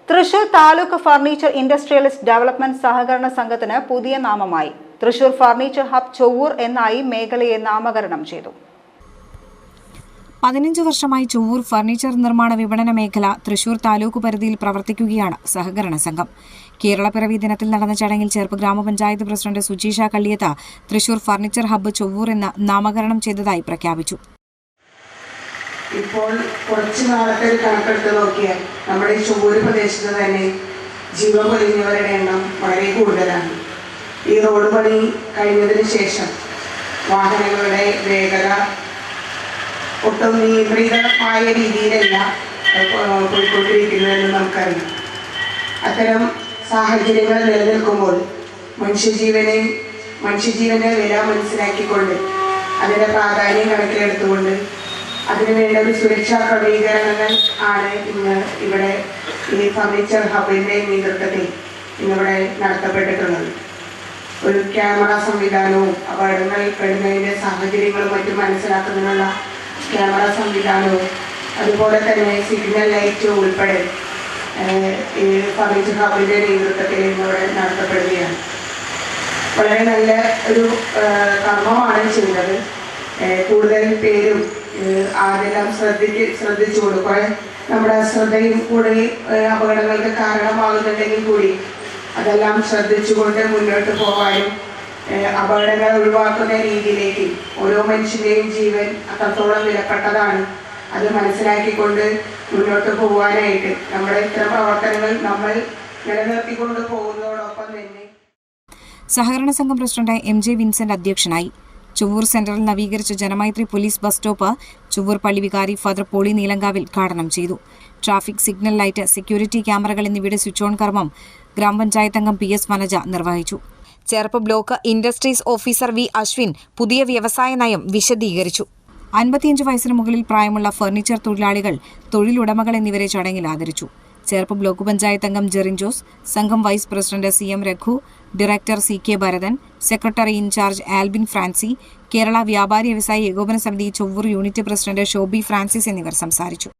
Thrissur taluk furniture industrialist development സഹകരണ സംഘത്തിന് പുതിയ നാമമായി. തൃശൂർ ഫർണിച്ചർ ഹബ് ചൊവ്വൂർ എന്നായി മേഖലയെ നാമകരണം ചെയ്തു. 15 വർഷമായി ചൊവ്വൂർ ഫർണിച്ചർ നിർമ്മാണ വിപണന മേഖല തൃശൂർ താലൂക്ക് പരിധിയിൽ പ്രവർത്തിക്കുകയാണ് സഹകരണ സംഘം. കേരളപ്പിറവി ദിനത്തിൽ നടന്ന ചടങ്ങിൽ ചേർപ്പ് ഗ്രാമപഞ്ചായത്ത് president Sujeesha Kalliyath Thrissur furniture hub Chowwur എന്ന് നാമകരണം ചെയ്തതായി പ്രഖ്യാപിച്ചു. ഇപ്പോൾ കുറച്ച് നാളത്തെ ഒരു കണക്കെടുത്ത് നോക്കിയാൽ നമ്മുടെ ഈ ചൊവ്വൂർ പ്രദേശത്ത് തന്നെ ജീവൻ പൊലിഞ്ഞവരുടെ എണ്ണം വളരെ കൂടുതലാണ്. ഈ റോഡ് പണി കഴിഞ്ഞതിന് ശേഷം വാഹനങ്ങളുടെ വേഗത ഒട്ടും നിയന്ത്രിതമായ രീതിയിലല്ല പോയിക്കൊണ്ടിരിക്കുന്നതെന്ന് നമുക്കറിയാം. അത്തരം സാഹചര്യങ്ങൾ നിലനിൽക്കുമ്പോൾ മനുഷ്യജീവന്റെ വില മനസ്സിലാക്കിക്കൊണ്ട് അതിൻ്റെ പ്രാധാന്യം കണക്കിലെടുത്തുകൊണ്ട് അതിനുവേണ്ട ഒരു സുരക്ഷാ ക്രമീകരണങ്ങൾ ആണ് ഇന്ന് ഇവിടെ ഈ ഫർണിച്ചർ ഹബിൻ്റെ നേതൃത്വത്തിൽ ഇന്നിവിടെ നടത്തപ്പെട്ടിട്ടുള്ളത്. ഒരു ക്യാമറ സംവിധാനവും അപകടങ്ങൾ പെടുന്നതിൻ്റെ സാഹചര്യങ്ങളും മറ്റും മനസ്സിലാക്കുന്നതിനുള്ള ക്യാമറ സംവിധാനവും അതുപോലെ തന്നെ സിഗ്നൽ ലൈറ്റ് ഉൾപ്പെടെ ഈ ഫർണിച്ചർ ഹബിൻ്റെ നേതൃത്വത്തിൽ ഇന്നിവിടെ നടത്തപ്പെടുകയാണ്. വളരെ നല്ല ഒരു കർമ്മമാണ് ചെയ്യുന്നത്. കൂടുതൽ പേരും അതെല്ലാം ശ്രദ്ധിച്ചുകൊണ്ട് കുറേ നമ്മുടെ ശ്രദ്ധയും കൂടി അപകടങ്ങൾക്ക് കാരണമാകുന്നുണ്ടെങ്കിൽ കൂടി അതെല്ലാം ശ്രദ്ധിച്ചുകൊണ്ട് മുന്നോട്ട് പോകാനും അപകടങ്ങൾ ഒഴിവാക്കുന്ന രീതിയിലേക്ക് ഓരോ മനുഷ്യൻ്റെയും ജീവൻ അത്രത്തോളം വിലപ്പെട്ടതാണ്. അത് മനസ്സിലാക്കിക്കൊണ്ട് മുന്നോട്ട് പോകാനായിട്ട് നമ്മുടെ ഇത്തരം പ്രവർത്തനങ്ങൾ നമ്മൾ നിലനിർത്തിക്കൊണ്ട് പോകുന്നതോടൊപ്പം തന്നെ സഹകരണ സംഘം പ്രസിഡന്റ് MJ വിൻസെന്റ് അധ്യക്ഷനായി. ചൊവ്വൂർ സെന്ററിൽ നവീകരിച്ച Janamaithri police bus stop Chowwur പള്ളി വികാരി ഫാദർ പോളി നീലങ്കാവിൽ ഉദ്ഘാടനം ചെയ്തു. ട്രാഫിക് സിഗ്നൽ ലൈറ്റ്, സെക്യൂരിറ്റി ക്യാമറകൾ എന്നിവയുടെ സ്വിച്ച് ഓൺ കർമ്മം ഗ്രാമപഞ്ചായത്ത് അംഗം PS വനജ നിർവഹിച്ചു. Cherpu block industries officer V Ashwin പുതിയ വ്യവസായ നയം വിശദീകരിച്ചു. 55 വയസ്സിന് മുകളിൽ പ്രായമുള്ള ഫർണിച്ചർ തൊഴിലാളികൾ, തൊഴിലുടമകൾ എന്നിവരെ ചടങ്ങിൽ ആദരിച്ചു. ചേർപ്പ് ബ്ലോക്ക് പഞ്ചായത്ത് അംഗം ജെറിൻ ജോസ്, സംഘം vice president CM Raghu, director CK Bharathan, secretary in charge Albin Francy, Kerala വ്യാപാരി വ്യവസായി ഏകോപന സമിതി ചൊവ്വൂർ യൂണിറ്റ് പ്രസിഡന്റ് ഷോബി ഫ്രാൻസിസ് എന്നിവർ സംസാരിച്ചു.